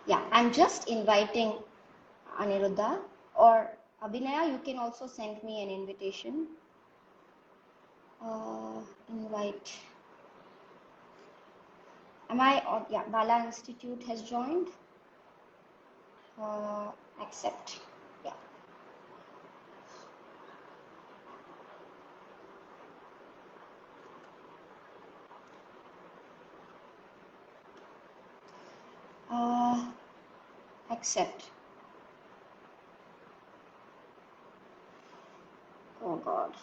Yeah, I'm just inviting Aniruddha, or Abhinaya, you can also send me an invitation. Invite. Am I? Yeah, Bala Institute has joined. Accept. Yeah. Accept. Oh God.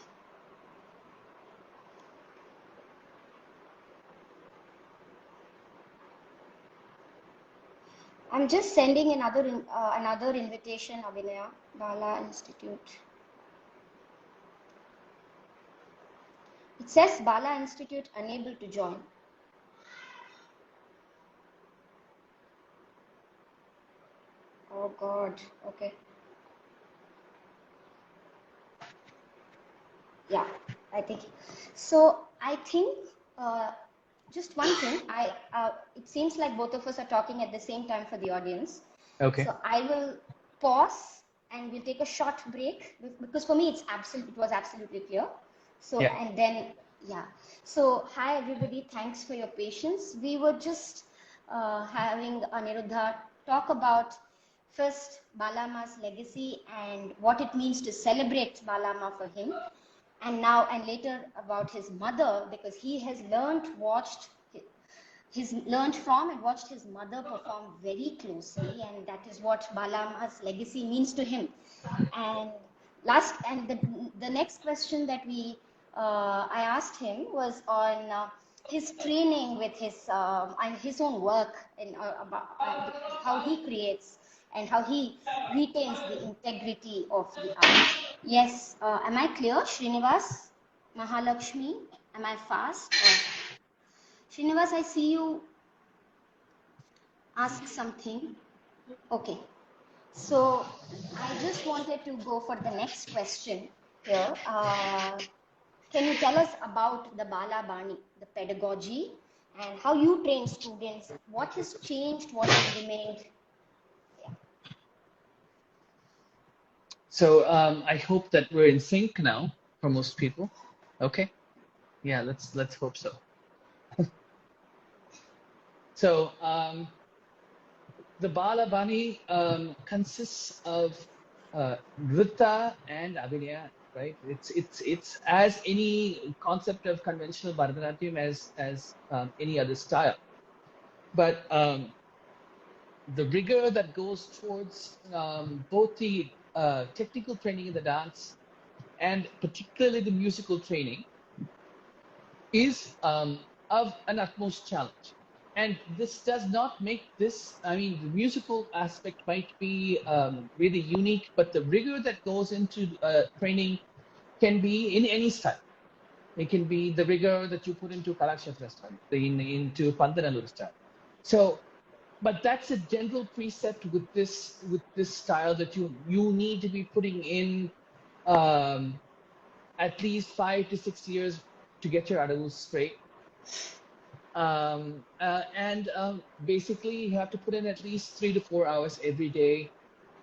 I'm just sending another invitation, Abhinaya. Bala Institute. It says Bala Institute unable to join. Oh God. Okay. Yeah, I think so. I think just one thing. It seems like both of us are talking at the same time for the audience. Okay. So I will pause and we'll take a short break because for me it was absolutely clear. So Yeah. and then yeah. So hi everybody, thanks for your patience. We were just having Aniruddha talk about first Balama's legacy and what it means to celebrate Balama for him, and now and later about his mother, because he has learned from and watched his mother perform very closely, and that is what Balama's legacy means to him. And the next question that I asked him was on his training with and his own work and about how he creates and how he retains the integrity of the art. Yes, am I clear, Srinivas? Mahalakshmi, am I fast? Srinivas, I see you ask something. Okay. So I just wanted to go for the next question here. Can you tell us about the Bala Bani, the pedagogy, and how you train students? What has changed? What has remained? Yeah. So I hope that we're in sync now for most people. Okay. Yeah, let's hope so. So the Bala Bani consists of Nritta and Abhinaya, right? It's as any concept of conventional Bharatanatyam as any other style, but the rigor that goes towards both the technical training in the dance and particularly the musical training is of an utmost challenge. And this does not make this, I mean, the musical aspect might be really unique, but the rigor that goes into training can be in any style. It can be the rigor that you put into Kalakshetra style, into Pantanallur style. So, but that's a general precept with this style that you need to be putting in at least 5 to 6 years to get your adavus straight. Basically, you have to put in at least 3 to 4 hours every day,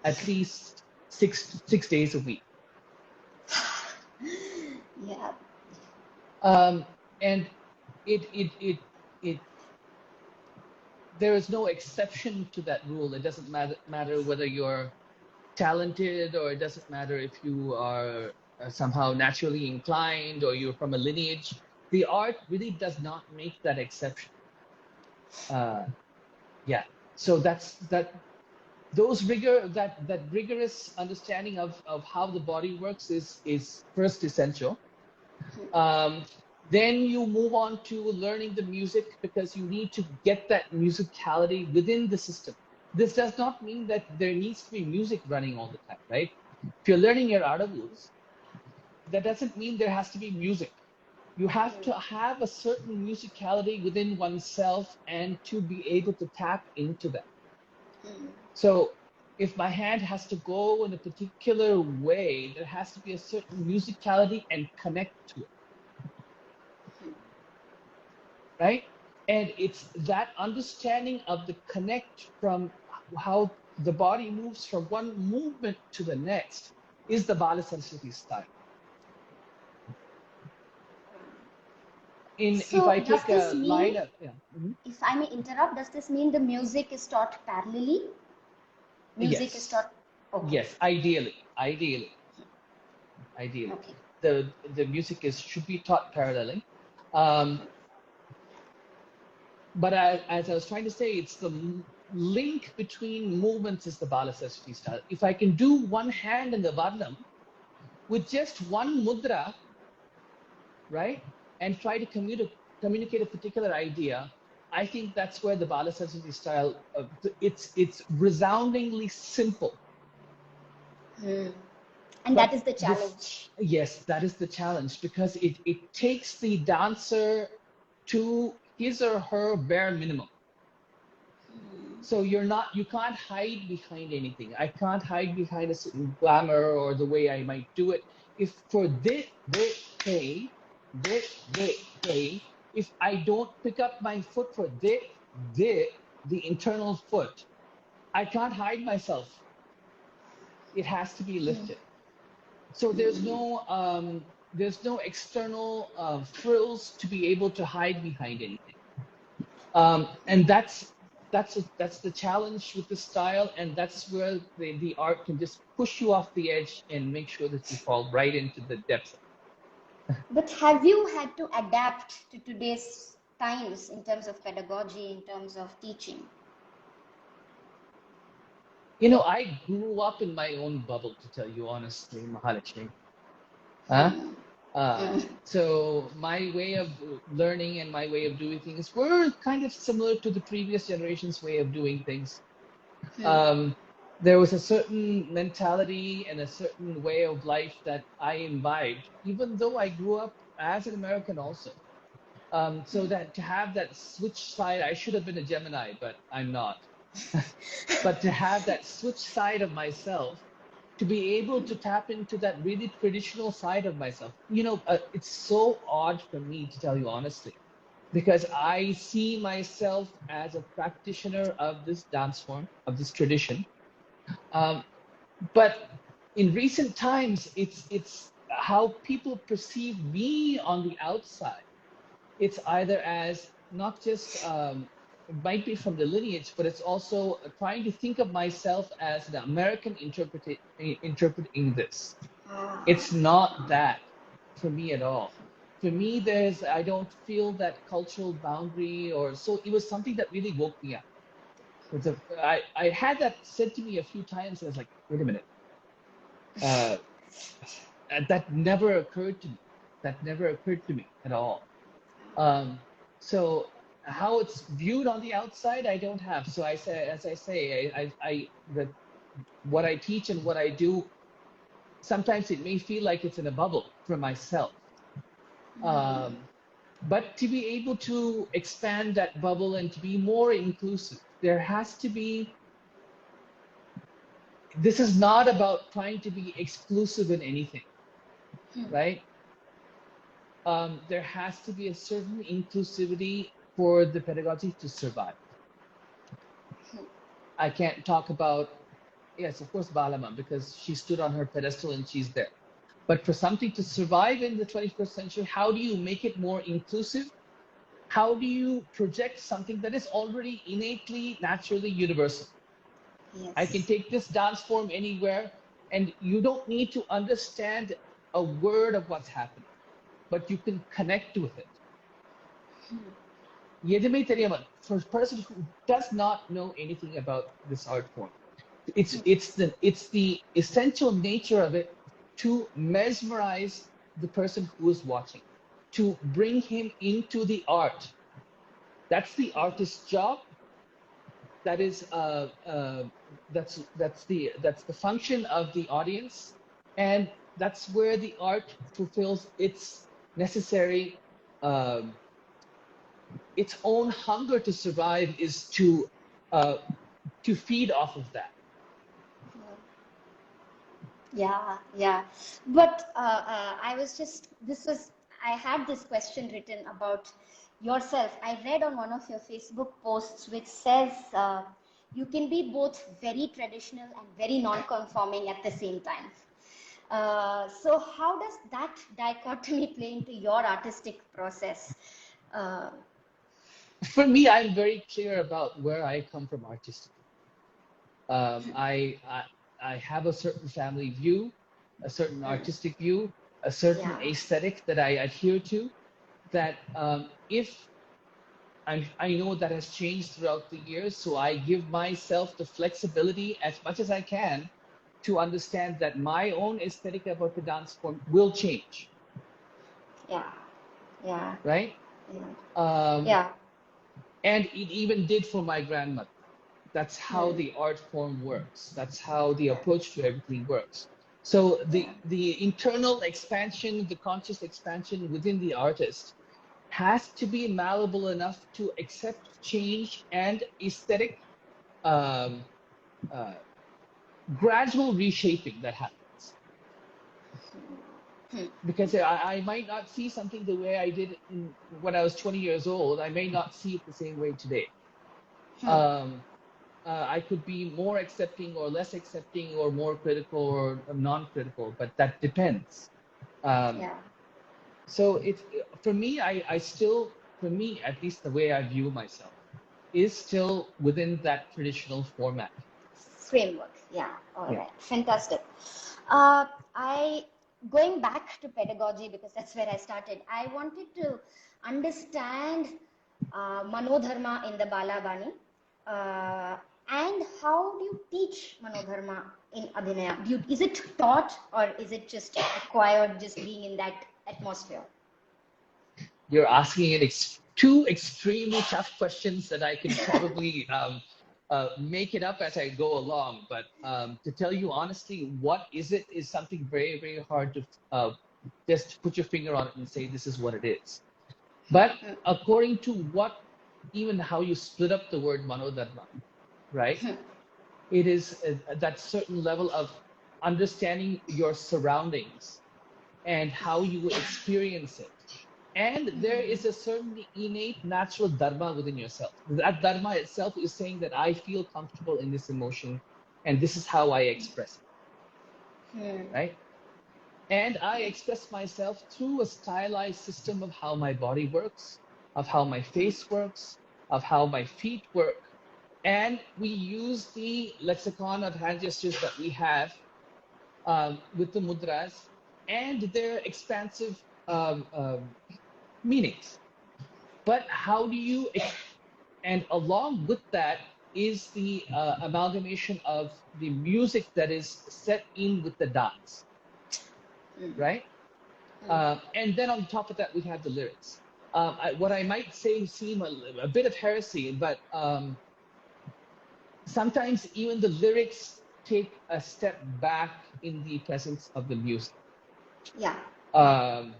at least six days a week. Yeah. And it there is no exception to that rule. It doesn't matter whether you're talented, or it doesn't matter if you are somehow naturally inclined or you're from a lineage. The art really does not make that exception. Yeah. So that rigorous understanding of how the body works is first essential. Then you move on to learning the music, because you need to get that musicality within the system. This does not mean that there needs to be music running all the time, right? If you're learning your adavus, that doesn't mean there has to be music. You have to have a certain musicality within oneself and to be able to tap into that. So if my hand has to go in a particular way, there has to be a certain musicality and connect to it. Right? And it's that understanding of the connect from how the body moves from one movement to the next is the Balasaraswati style. If I So does take this a line mean, of, yeah. if I may interrupt, does this mean the music is taught parallelly? Music is Yes, taught, okay, yes, ideally, okay. the music should be taught parallelly. But as I was trying to say, it's the link between movements is the Balasaraswati style. If I can do one hand in the Varnam with just one mudra, right, and try to communicate a particular idea, I think that's where the Balasaraswati style, it's resoundingly simple. And But that is the challenge. yes, that is the challenge, because it takes the dancer to his or her bare minimum. So you can't hide behind anything. I can't hide behind a certain glamour or the way I might do it. If for hey, hey, if I don't pick up my foot for the internal foot, I can't hide myself. It has to be lifted. So there's no external frills to be able to hide behind anything. And that's the challenge with the style, and that's where the art can just push you off the edge and make sure that you fall right into the depths. But have you had to adapt to today's times in terms of pedagogy, in terms of teaching? I grew up in my own bubble, to tell you honestly, Mahalakshmi. Huh? So my way of learning and my way of doing things were kind of similar to the previous generation's way of doing things. There was a certain mentality and a certain way of life that I imbibed, even though I grew up as an American also. So that to have that switch side, I should have been a Gemini, but I'm not. But to have that switch side of myself, to be able to tap into that really traditional side of myself, it's so odd for me, to tell you honestly, because I see myself as a practitioner of this dance form, of this tradition. But in recent times, it's how people perceive me on the outside. It's either as not just it might be from the lineage, but it's also trying to think of myself as an American interpreting this. It's not that for me at all. For me, I don't feel that cultural boundary, or so. It was something that really woke me up. I had that said to me a few times, and I was like, wait a minute. That never occurred to me. That never occurred to me at all. So how it's viewed on the outside, I don't have. So I say, as I say, what I teach and what I do, sometimes it may feel like it's in a bubble for myself. But to be able to expand that bubble and to be more inclusive, there has to be. This is not about trying to be exclusive in anything, right? There has to be a certain inclusivity for the pedagogy to survive. I can't talk about, yes, of course, Balama, because she stood on her pedestal and she's there. But for something to survive in the 21st century, how do you make it more inclusive? How do you project something that is already innately, naturally universal? Yes. I can take this dance form anywhere, and you don't need to understand a word of what's happening, but you can connect with it. Yedime Teriyaman, for a person who does not know anything about this art form, it's the essential nature of it to mesmerize the person who is watching, to bring him into the art. That's the artist's job. That is that's the function of the audience, and that's where the art fulfills its necessary its own hunger to survive, is to feed off of that. Yeah. But I had this question written about yourself. I read on one of your Facebook posts which says you can be both very traditional and very non-conforming at the same time. So how does that dichotomy play into your artistic process? Uh, For me, I'm very clear about where I come from artistically. Um, I, I I have a certain family view, a certain artistic view, a certain yeah, aesthetic that I adhere to. That if I know that has changed throughout the years, so I give myself the flexibility as much as I can to understand that my own aesthetic about the dance form will change, yeah, yeah, right? yeah, Um, yeah. and it even did for my grandmother. That's how the art form works. That's how the Yeah, approach to everything works. So yeah, the internal expansion, the conscious expansion within the artist has to be malleable enough to accept change and aesthetic um, uh, gradual reshaping that happens. Because I might not see something the way I did when I was 20 years old. I may not see it the same way today. Um, I could be more accepting or less accepting or more critical or non-critical, but that depends. Um, yeah. so it for me, I still, for me, at least the way I view myself is still within that traditional format. Framework. Yeah. All Yeah. right. Fantastic. I going back to pedagogy because that's where I started. I wanted to understand Manodharma in the Balabani. And how do you teach Manodharma in Abhinaya? Is it taught or is it just acquired just being in that atmosphere? You're asking two extremely tough questions that I can probably make it up as I go along. But to tell you honestly, what is it is something very, very hard to just put your finger on it and say this is what it is. But according to what, even how you split up the word manodharma, right? It is that certain level of understanding your surroundings and how you experience it. And there is a certain innate natural dharma within yourself. That dharma itself is saying that I feel comfortable in this emotion and this is how I express Hmm. it, right? And I express myself through a stylized system of how my body works, of how my face works, of how my feet work. And we use the lexicon of hand gestures that we have with the mudras and their expansive meanings. But how do you, and along with that is the amalgamation of the music that is set in with the dance, right? And then on top of that, we have the lyrics. What I might say seem a bit of heresy, but sometimes even the lyrics take a step back in the presence of the music. Yeah. Um,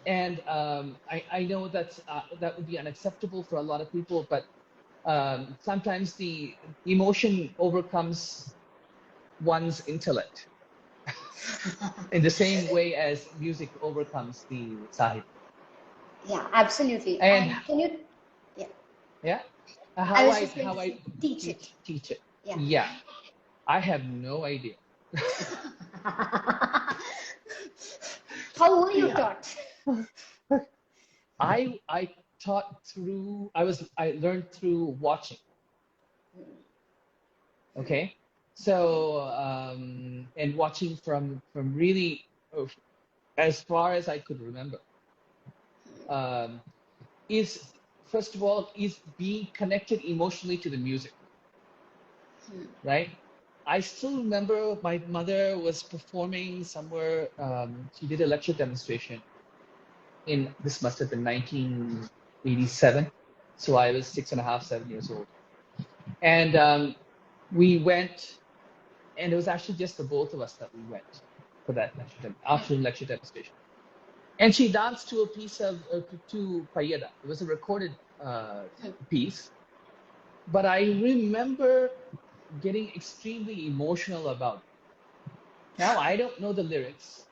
and I know that would be unacceptable for a lot of people, but sometimes the emotion overcomes one's intellect in the same way as music overcomes the sahitya. Yeah, absolutely. And And can you, yeah, yeah, I how was I just going how to I say, teach it. teach it. Yeah. Yeah, I have no idea. How were you Yeah, taught? I taught through I learned through watching. Okay, so and watching from really as far as I could remember, um, is first of all is being connected emotionally to the music, right? I still remember my mother was performing somewhere. She did a lecture demonstration in, this must have been 1987, so I was 6.5, 7 years old, and we went, and it was actually just the both of us that we went for that afternoon lecture demonstration. And she danced to a piece of to Payada. It was a recorded piece, but I remember getting extremely emotional about it. Now I don't know the lyrics.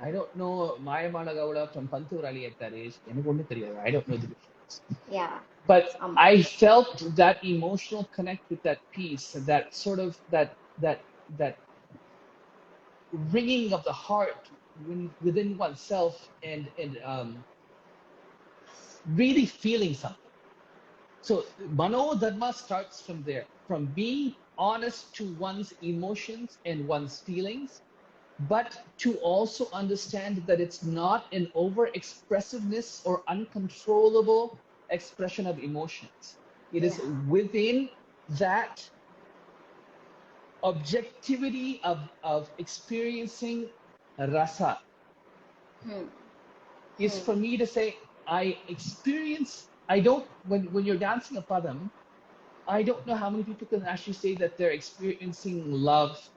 I don't know Maya Malagauda from Pantur Ali at that age. I don't know the lyrics. Yeah. But I felt that emotional connect with that piece, that sort of that ringing of the heart within oneself, and really feeling something. So Mano Dharma starts from there, from being honest to one's emotions and one's feelings, but to also understand that it's not an over expressiveness or uncontrollable expression of emotions. It is within that objectivity of experiencing rasa. Is for me to say, I don't, when you're dancing a padam, I don't know how many people can actually say that they're experiencing love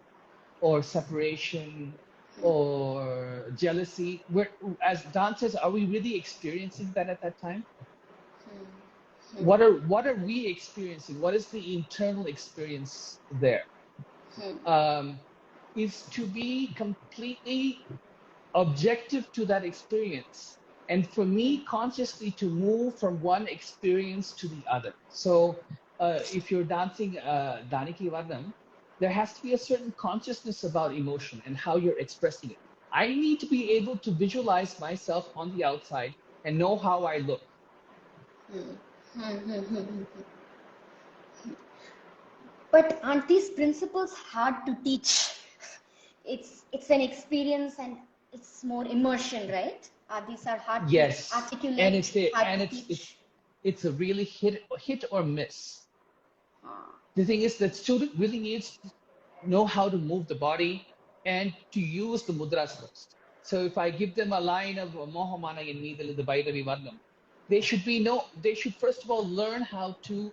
or separation or jealousy. As dancers, are we really experiencing that at that time? What are we experiencing? What is the internal experience there? Is to be completely objective to that experience, and for me consciously to move from one experience to the other. So if you're dancing Daniki Vardam, there has to be a certain consciousness about emotion and how you're expressing it. I need to be able to visualize myself on the outside and know how I look. But aren't these principles hard to teach? It's an experience and it's more immersion, right? These are hard to articulate, and it's a really hit or miss. The thing is that student really needs to know how to move the body and to use the mudras first. So if I give them a line of Mohamana in Needle, the Bhairavi Varnam, they should first of all learn how to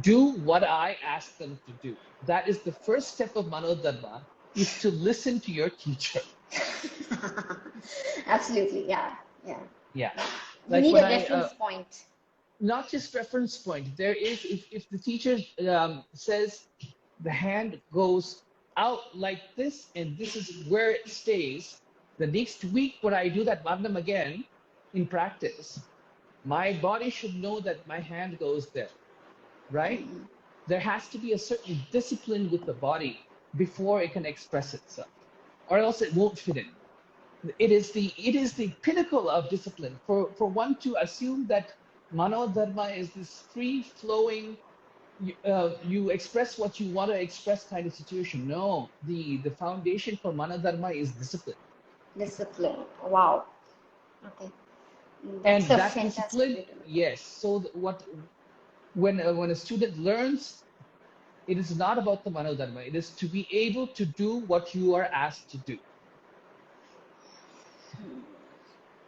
do what I ask them to do. That is the first step of Manodharma, is to listen to your teacher. Absolutely, yeah. Yeah. You need a reference point. Not just reference point. There is, if the teacher says the hand goes out like this and this is where it stays, the next week when I do that Varnam again in practice, my body should know that my hand goes there, right? There has to be a certain discipline with the body before it can express itself, or else it won't fit in. It is the pinnacle of discipline for one to assume that Manodharma is this free-flowing, you express what you want to express kind of situation. No, the foundation for Manodharma is discipline. Discipline. Wow. Okay. And that discipline, yes. So when a student learns, it is not about the Manodharma. It is to be able to do what you are asked to do.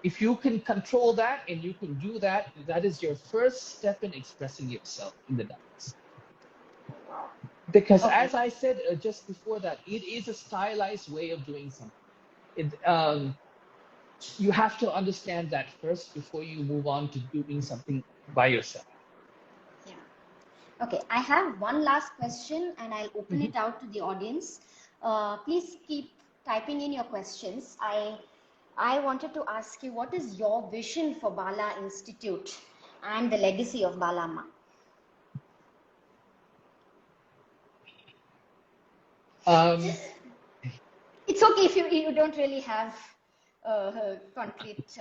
If you can control that and you can do that, that is your first step in expressing yourself in the dance. Because as I said just before that, it is a stylized way of doing something. You have to understand that first before you move on to doing something by yourself. Yeah. Okay, I have one last question and I'll open it out to the audience. Please keep typing in your questions. I wanted to ask you, what is your vision for Bala Institute and the legacy of Balamma? It's okay if you don't really have concrete.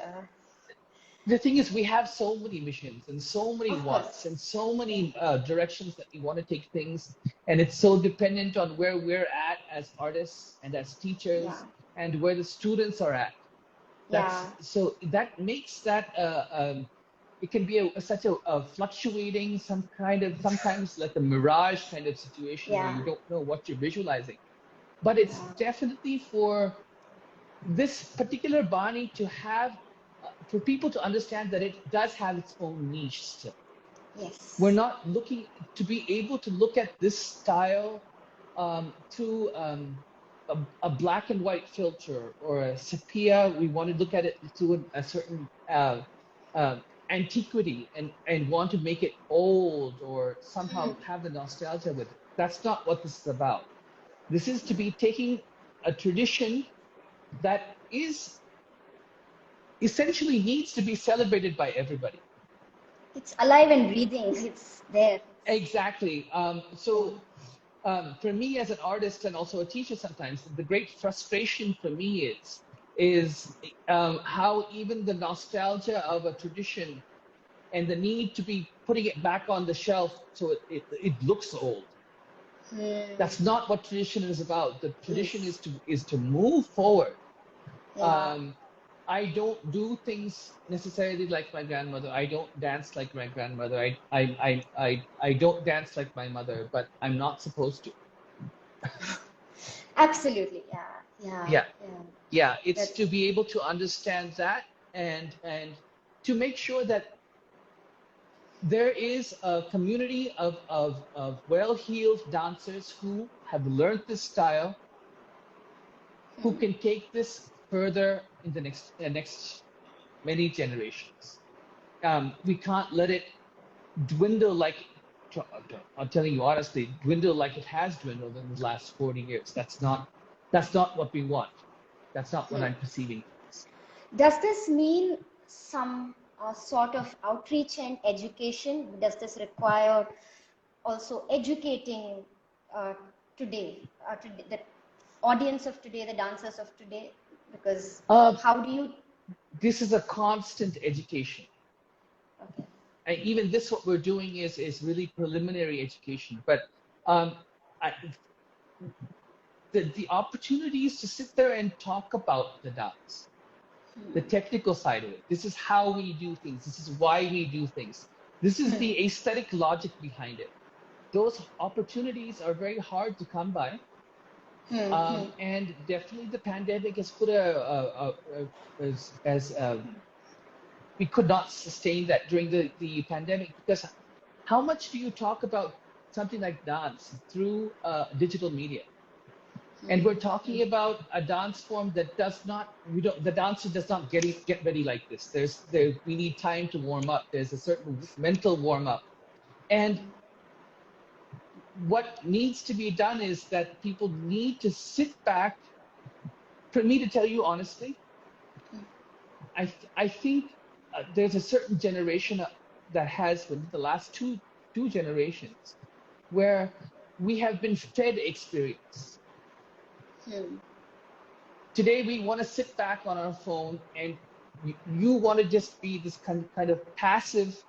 The thing is, we have so many missions and so many wants and so many directions that we want to take things, and it's so dependent on where we're at as artists and as teachers and where the students are at. So that makes that it can be such a fluctuating, sometimes like a mirage kind of situation where you don't know what you're visualizing. But it's definitely for this particular Bani to have, for people to understand that it does have its own niche still. Yes. We're not looking to be able to look at this style through a black and white filter or a sepia. We want to look at it through a certain antiquity and want to make it old or somehow have the nostalgia with it. That's not what this is about. This is to be taking a tradition that is essentially needs to be celebrated by everybody. It's alive and breathing. It's there. Exactly. For me as an artist and also a teacher sometimes, the great frustration for me is how even the nostalgia of a tradition and the need to be putting it back on the shelf so it looks old. That's not what tradition is about. The tradition Yes. is to move forward. Yeah. I don't do things necessarily like my grandmother. I don't dance like my grandmother. I don't dance like my mother, but I'm not supposed to. Absolutely. Yeah. Yeah. Yeah, Yeah. yeah. It's That's to be able to understand that and to make sure that there is a community of well-heeled dancers who have learned this style, who can take this further in the next many generations. We can't let it dwindle like, I'm telling you honestly, dwindle like it has dwindled in the last 40 years. That's not what we want. That's not what I'm perceiving. Does this mean some sort of outreach and education? Does this require also educating uh, today, the audience of today, the dancers of today? Because Uh, how do you? this is a constant education. Okay. And even this, what we're doing is really preliminary education. But um, I, the opportunities to sit there and talk about the dance, the technical side of it. This is how we do things. This is why we do things. This is the aesthetic logic behind it. Those opportunities are very hard to come by. And definitely the pandemic has put as we could not sustain that during the pandemic, because how much do you talk about something like dance through digital media? And we're talking about a dance form that the dancer does not get ready like this. We need time to warm up. There's a certain mental warm up. And what needs to be done is that people need to sit back. For me, to tell you honestly, I think there's a certain generation that has, within the last two generations, where we have been fed experience. Today we want to sit back on our phone, and you want to just be this kind of passive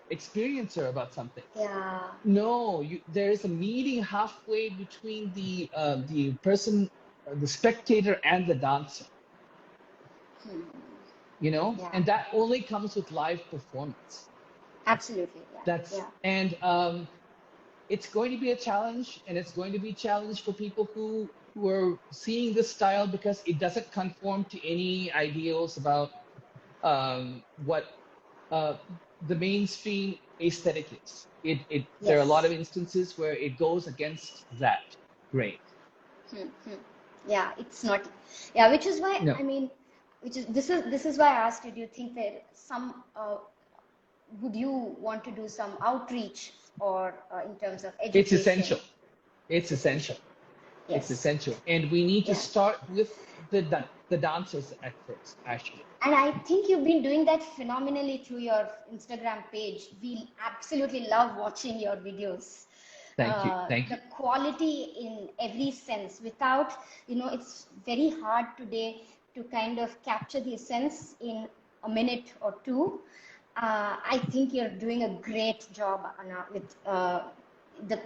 experiencer about something. Yeah. No, there is a meeting halfway between the person, the spectator, and the dancer. Yeah. And that only comes with live performance. Absolutely. Yeah. And it's going to be a challenge, and it's going to be a challenge for people who are seeing this style, because it doesn't conform to any ideals about what the mainstream aesthetic is. There are a lot of instances where it goes against that grain. Yeah, it's not. Yeah, which is why No, I mean, this is why I asked you. Do you think that would you want to do some outreach or in terms of education? it's essential. It's essential. Yes. It's essential, and we need to start with the dancers at first, actually. And I think you've been doing that phenomenally through your Instagram page. We absolutely love watching your videos. Thank you. The quality in every sense. Without, it's very hard today to kind of capture the essence in a minute or two. I think you're doing a great job, Anna, with the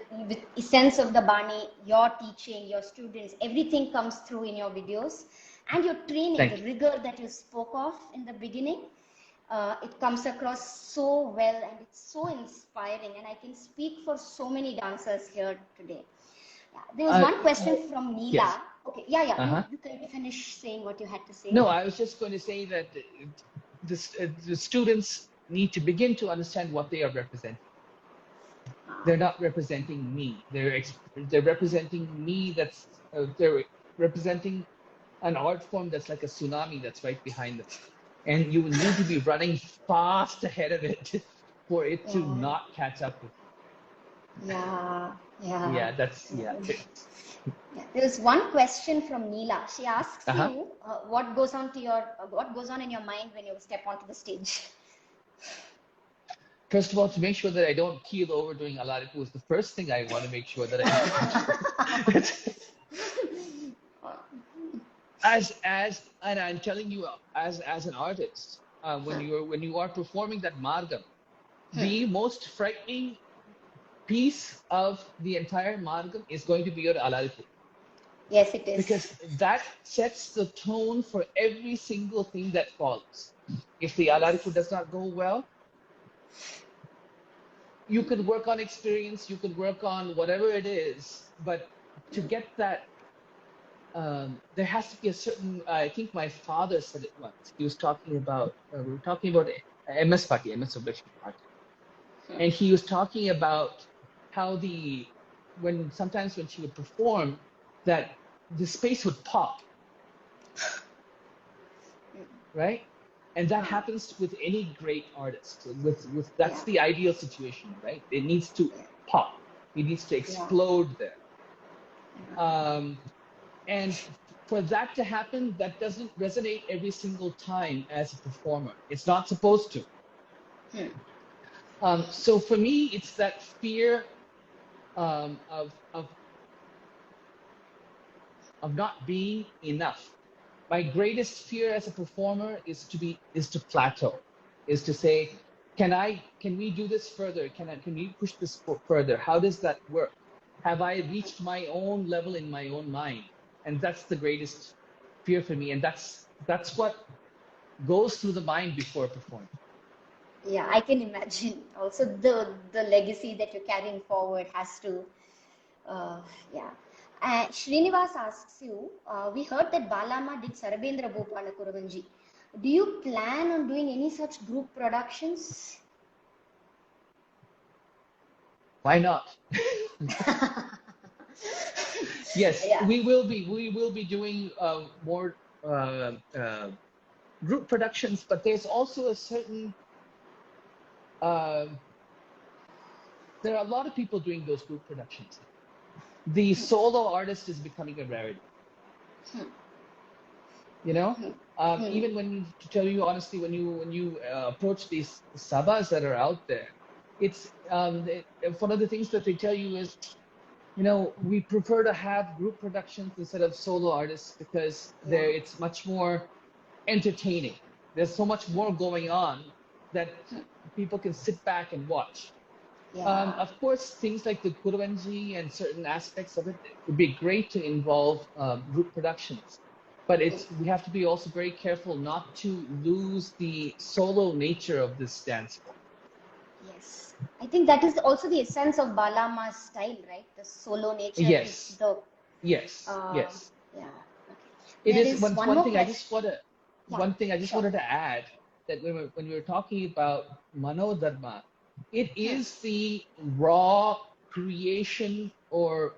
essence of the Bani, your teaching, your students, everything comes through in your videos. And your training, the rigor that you spoke of in the beginning, it comes across so well, and it's so inspiring. And I can speak for so many dancers here today. Yeah. There was one question from Neela. Yes. Okay, yeah. You can finish saying what you had to say. No, I was just going to say that the students need to begin to understand what they are representing. They're not representing me. They're representing me. They're representing an art form that's like a tsunami that's right behind them, and you will need to be running fast ahead of it for it to not catch up with you. Yeah. Yeah, that's Yeah. yeah. Yeah. There's one question from Neela. She asks Uh-huh. you what goes on in your mind when you step onto the stage. First of all, to make sure that I don't keel over doing Alaripu is the first thing I want to make sure that I do. And I'm telling you, as an artist, when you are performing that margam, the most frightening piece of the entire margam is going to be your Alaripu. Yes, it Because is. that sets the tone for every single thing that follows. If the Alaripu does not go well, you could work on experience, you could work on whatever it is, but to get that, there has to be a certain. I think my father said it once. He was talking about we were talking about MS Party, MS Subbashmi Party, and he was talking about how sometimes when she would perform, that the space would pop, right? And that happens with any great artist. That's the ideal situation, right? It needs to pop. It needs to explode there. And for that to happen, that doesn't resonate every single time as a performer. It's not supposed to. So for me, it's that fear of not being enough. My greatest fear as a performer is to plateau, is to say, can we do this further? Can we push this further? How does that work? Have I reached my own level in my own mind? And that's the greatest fear for me. And that's what goes through the mind before performing. Yeah, I can imagine. Also, the legacy that you're carrying forward has to, yeah. Srinivas asks you, we heard that Balama did Sarabendra Bhopala Kuravanji. Do you plan on doing any such group productions? Why not? Yes, Yeah. we will be doing more group productions, but there's also a certain there are a lot of people doing those group productions. The solo artist is becoming a rarity. You know, even to tell you honestly, when you approach these sabas that are out there, it's one of the things that they tell you is, we prefer to have group productions instead of solo artists because it's much more entertaining. There's so much more going on that people can sit back and watch. Of course, things like the Kuruvanji and certain aspects of it would be great to involve group productions. But we have to be also very careful not to lose the solo nature of this dance form. Yes. I think that is also the essence of Balama's style, right? The solo nature. Yes. The Yes. yeah. Okay. It There is is one more thing I just question. want to one thing I just wanted to add, that when we were talking about Manodharma, it is the raw creation or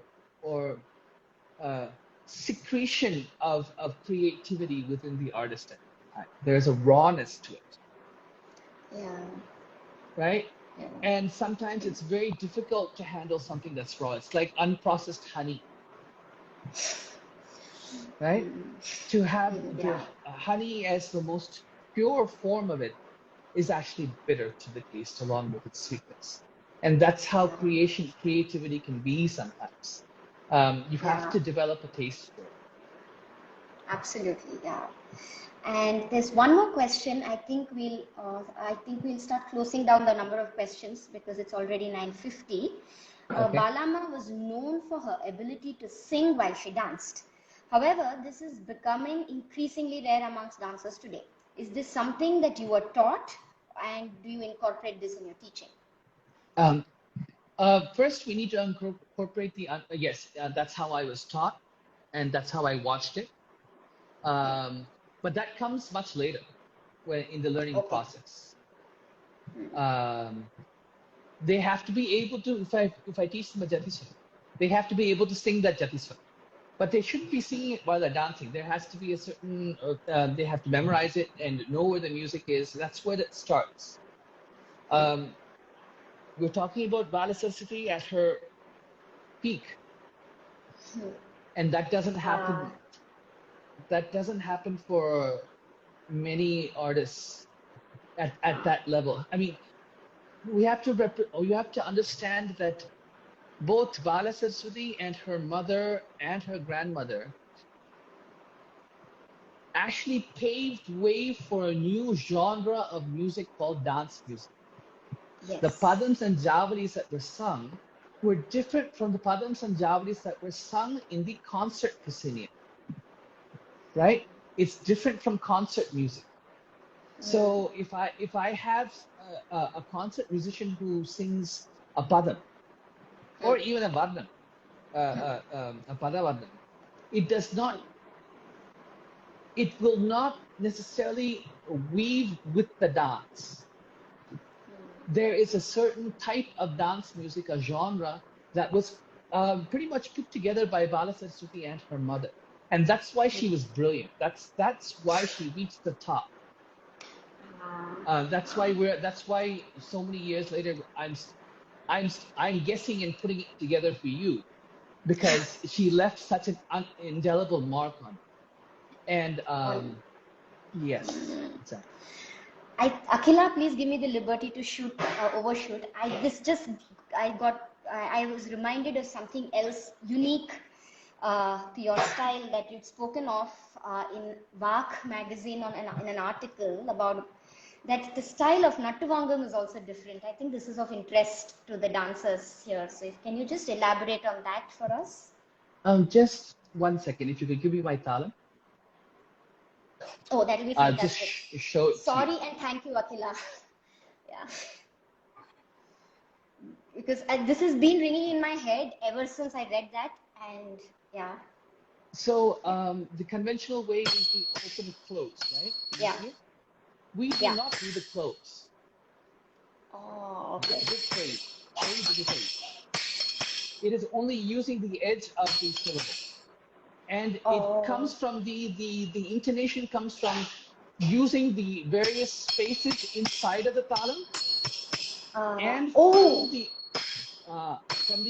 secretion of creativity within the artist at the time. There's a rawness to it, right? And sometimes it's very difficult to handle something that's raw. It's like unprocessed honey, right? To have honey as the most pure form of it is actually bitter to the taste along with its sweetness. And that's how creativity can be sometimes. You have to develop a taste for it. Absolutely, yeah. And there's one more question. I think we'll start closing down the number of questions because it's already 9:50. Okay. Balama was known for her ability to sing while she danced. However, this is becoming increasingly rare amongst dancers today. Is this something that you were taught, and do you incorporate this in your teaching? First, we need to incorporate yes, that's how I was taught, and that's how I watched it. But that comes much later, in the learning process. They have to be able to, if I teach them a Jatiswara, they have to be able to sing that Jatiswara. But they shouldn't be singing it while they're dancing. There has to be a certain, they have to memorize it and know where the music is. That's where it starts. We're talking about Balasaraswati at her peak. And that doesn't happen. Uh, That doesn't happen for many artists at that level. I mean, you have to understand that both Balasaraswati and her mother and her grandmother actually paved way for a new genre of music called dance music. The yes. padams and javalis that were sung were different from the padams and javalis that were sung in the concert proscenium, right? It's different from concert music. So if I have a concert musician who sings a padam or even a varnam, a padavarnam, it does not, it will not necessarily weave with the dance. There is a certain type of dance music, a genre that was pretty much put together by Balasaraswati and her mother, and that's why she was brilliant. That's why she reached the top. That's why so many years later I'm guessing and putting it together for you, because she left such an indelible mark on it. And On yes, exactly. Akhila, please give me the liberty to overshoot. I was reminded of something else unique to your style that you'd spoken of in Vak magazine in an article about that the style of Nattuvangam is also different. I think this is of interest to the dancers here. So can you just elaborate on that for us? Just 1 second, if you could give me my talam. Oh, that will be I'll just fantastic. show it to you. Sorry and thank you, Akhila. Yeah. Because this has been ringing in my head ever since I read that, and yeah. So the conventional way is the open close, right? Yeah. We do Yeah. not do the close. Oh, okay. This fade, fade to the fade. It is only using the edge of the syllable, and it comes from the intonation comes from using the various spaces inside of the talam and from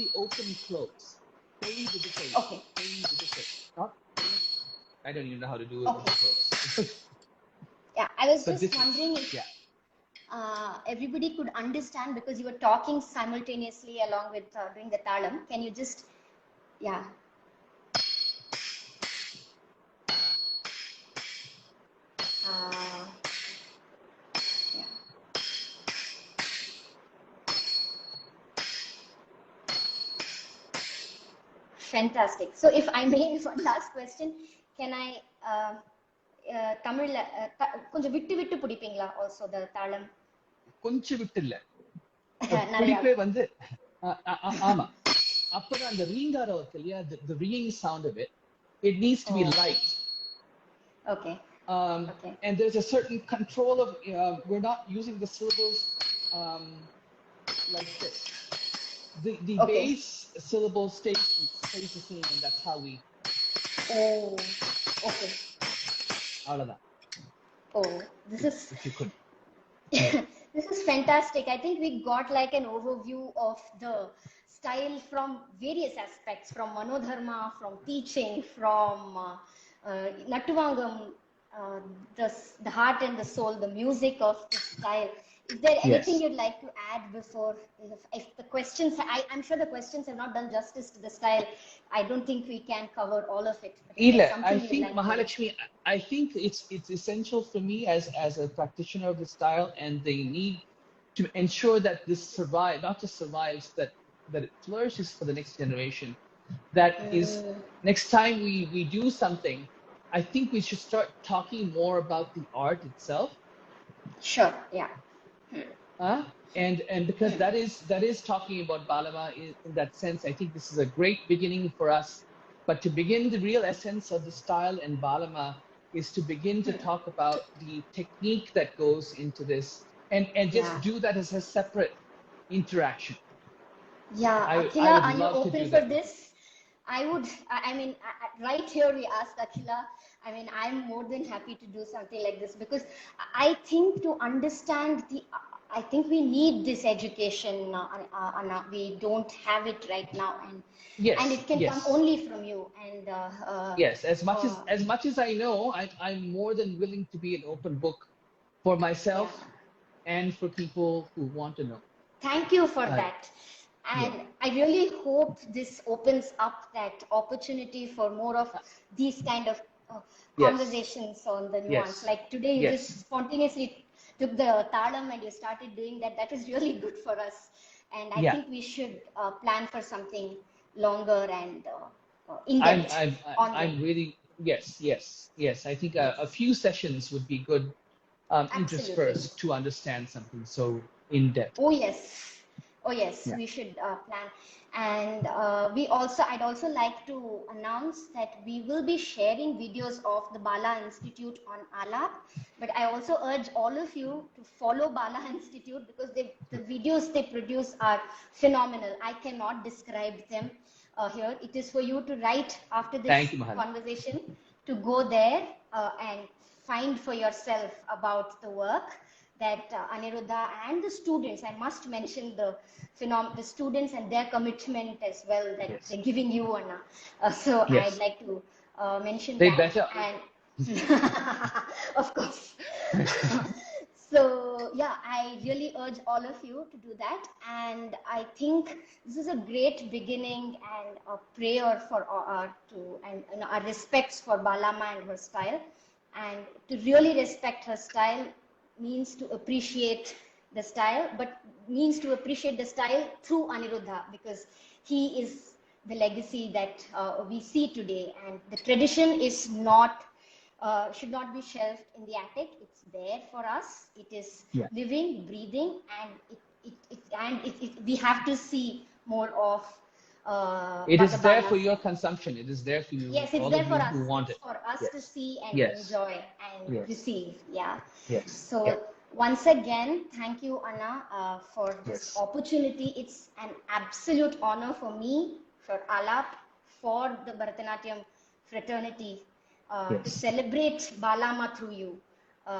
the open close. Fade to the fade. Okay. Fade to the fade. Not, I don't even know how to do it with the close. Yeah, I was But just wondering if everybody could understand, because you were talking simultaneously along with doing the talam. Can you just, yeah. Yeah. Fantastic. So if I may, one last question, can I Tamil கொஞ்சம் விட்டு விட்டு பிடிப்பீங்களா also the தாளம்? கொஞ்சம் விட்டு இல்ல, நிறைய. பிடிப்பே வந்து ஆமா, அப்பதான் அந்த ரீங்காரம் இருக்கு இல்லையா, the ringing sound of it, it needs to be light. Okay. And there's a certain control of we're not using the syllables like this. The base syllable stays the same, and that's how we. Oh, okay. All of that. Oh, this is. If you could. This is fantastic. I think we got like an overview of the style from various aspects, from Manodharma, from teaching, from Nattuvangam, the heart and the soul, the music of the style. Is there anything you'd like to add before? If the questions, I'm sure the questions have not done justice to the style. I don't think we can cover all of it. I think Mahalakshmi, I think it's essential for me as a practitioner of the style and the need to ensure that this survives, not just survives, that it flourishes for the next generation. That is, next time we do something, I think we should start talking more about the art itself. Sure, yeah. And because that is talking about Balama in that sense, I think this is a great beginning for us. But to begin the real essence of the style and Balama is to begin to talk about the technique that goes into this, and just do that as a separate interaction. Yeah, Akhila, are you open for this? I mean, right here we asked Akhila. I mean, I'm more than happy to do something like this, because I think to understand I think we need this education, Anna. We don't have it right now, and Yes, it can come yes, only from you. And yes. uh, As much as I know, I'm more than willing to be an open book for yeah, myself and for people who want to know. thank you for Uh, that. yeah. And I really hope this opens up that opportunity for more of Uh, these kind of yes, conversations on the nuance. yes, Like today, you just yes. spontaneously took the talam and you started doing that. That is really good for us. And I Yeah. think we should plan for something longer and in I'm depth I'm on them. I'm really yes, yes, yes. I think a Yes, few sessions would be good, absolutely. interspersed to understand something so in depth. Oh yes, oh yes, Yeah. we should plan. And I'd also like to announce that we will be sharing videos of the Bala Institute on Alap. But I also urge all of you to follow Bala Institute because the videos they produce are phenomenal. I cannot describe them here. It is for you to write after Thank this you, Mahala. conversation to go there and find for yourself about the work that Aniruddha and the students, I must mention the students and their commitment as well that Yes. they're giving you, Anna. So I'd Yes. like to mention They that. better. And of course. So yeah, I really urge all of you to do that. And I think this is a great beginning and a prayer for and our respects for Balama and her style. And to really respect her style means to appreciate the style, but means to appreciate the style through Aniruddha because he is the legacy that we see today. And the tradition is not should not be shelved in the attic. It's there for us. It is Yeah. living, breathing, and we have to see more of It the is there for Balas. your consumption. It is there for you, Yes, it's all there of for you us. who want It's it. for us to Yes. see and Yes. enjoy and Yes. receive. Yeah. Yes. Yeah. So once again, thank you, Anna, for this Yes. opportunity. It's an absolute honor for me, for Alap, for the Bharatanatyam fraternity to Yes. celebrate Balama through you.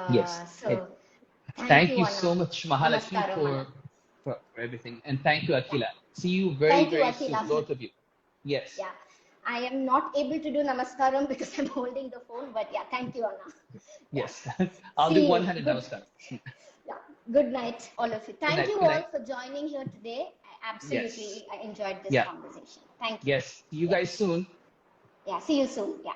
Yes. So thank Thank you, you Anna. so much, Mahalakshmi, Namaskaram, Anna. for everything. And thank you, Yeah. Akila. See you very, Thank you, very soon, Akila. both of you. Yes. Yeah. I am not able to do namaskaram because I'm holding the phone, but yeah, thank you, Anna. Yeah. Yes. I'll do See you. one-handed Good. namaskar. Yeah. Good night, all of you. Good Thank night. you Good all night. for joining here today. Yes. I enjoyed this Yeah. conversation. Thank you. Yes. See you Yeah. guys soon. Yeah. See you soon. Yeah.